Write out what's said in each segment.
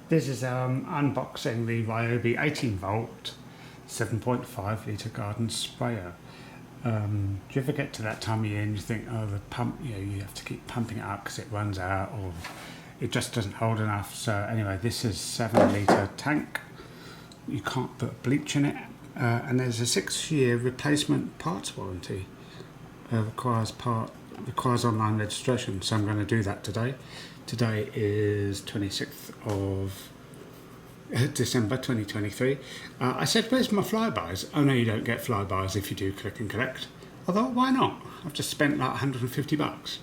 This is unboxing the Ryobi 18 volt 7.5 litre garden sprayer. Do you ever get to that time of year and you think, oh, the pump, you have to keep pumping it up because it runs out or it just doesn't hold enough? So anyway, this is 7 litre tank. You can't put bleach in it, and there's a 6-year replacement parts warranty. Requires online registration, so I'm going to do that today. Today is 26th of December 2023. I said, where's my flybys? Oh no, you don't get flybys if you do click and collect. I thought, why not? I've just spent like 150 bucks.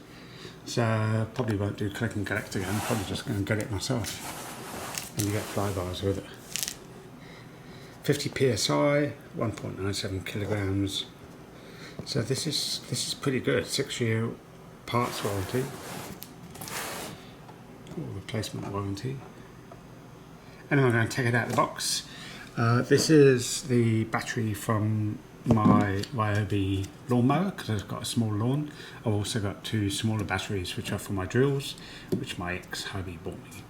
So probably won't do click and collect again, probably just going to get it myself. And you get flybys with it. 50 psi, 1.97 kilograms. So this is pretty good. 6-year parts warranty, or replacement warranty. And I'm going to take it out of the box. This is the battery from my Ryobi lawnmower because I've got a small lawn. I've also got 2 smaller batteries which are for my drills, which my ex-hubby bought me.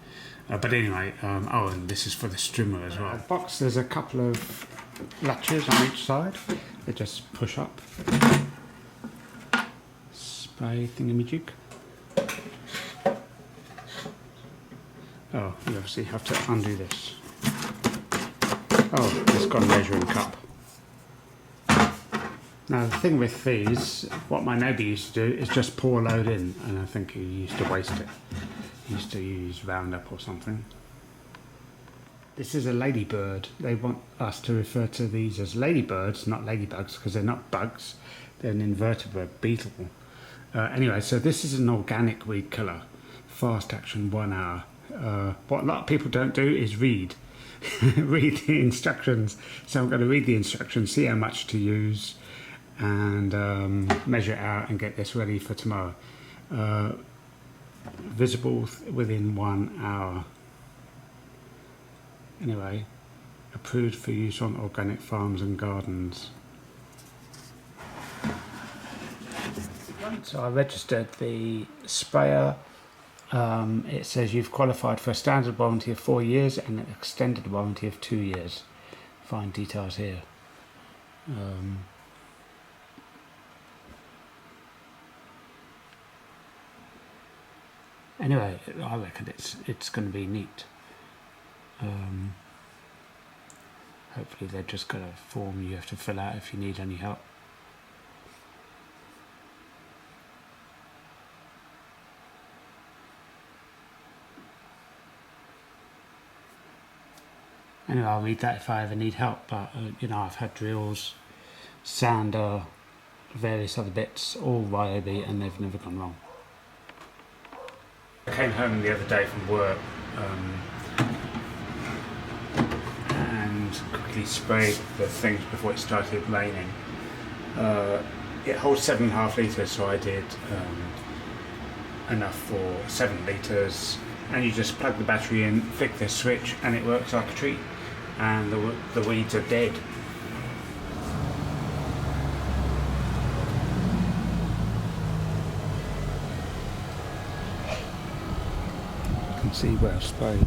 But anyway, oh, and this is for the strimmer as well. The box, there's a couple of latches on each side. They just push up. Spray thingamajig. Oh, you obviously have to undo this. Oh, it's got a measuring cup. Now the thing with these, what my neighbour used to do is just pour a load in, and I think he used to waste it. He used to use Roundup or something. This is a ladybird. They want us to refer to these as ladybirds, not ladybugs, because they're not bugs. They're an invertebrate beetle. Anyway, so this is an organic weed killer. Fast action, 1 hour. What a lot of people don't do is read read the instructions. So I'm going to read the instructions, see how much to use, and measure it out and get this ready for tomorrow. Visible within 1 hour. Anyway, approved for use on organic farms and gardens. So I registered the sprayer. It says you've qualified for a standard warranty of 4 years and an extended warranty of 2 years. Find details here. Anyway, I reckon it's going to be neat. Hopefully they've just got a form you have to fill out if you need any help. Anyway, I'll read that if I ever need help, but I've had drills, sander, various other bits, all Ryobi, and they've never gone wrong. I came home the other day from work and quickly sprayed the things before it started raining. It holds 7.5 litres, so I did enough for 7 litres. And you just plug the battery in, flick the switch, and it works like a treat. And the weeds are dead. You can see where I've sprayed.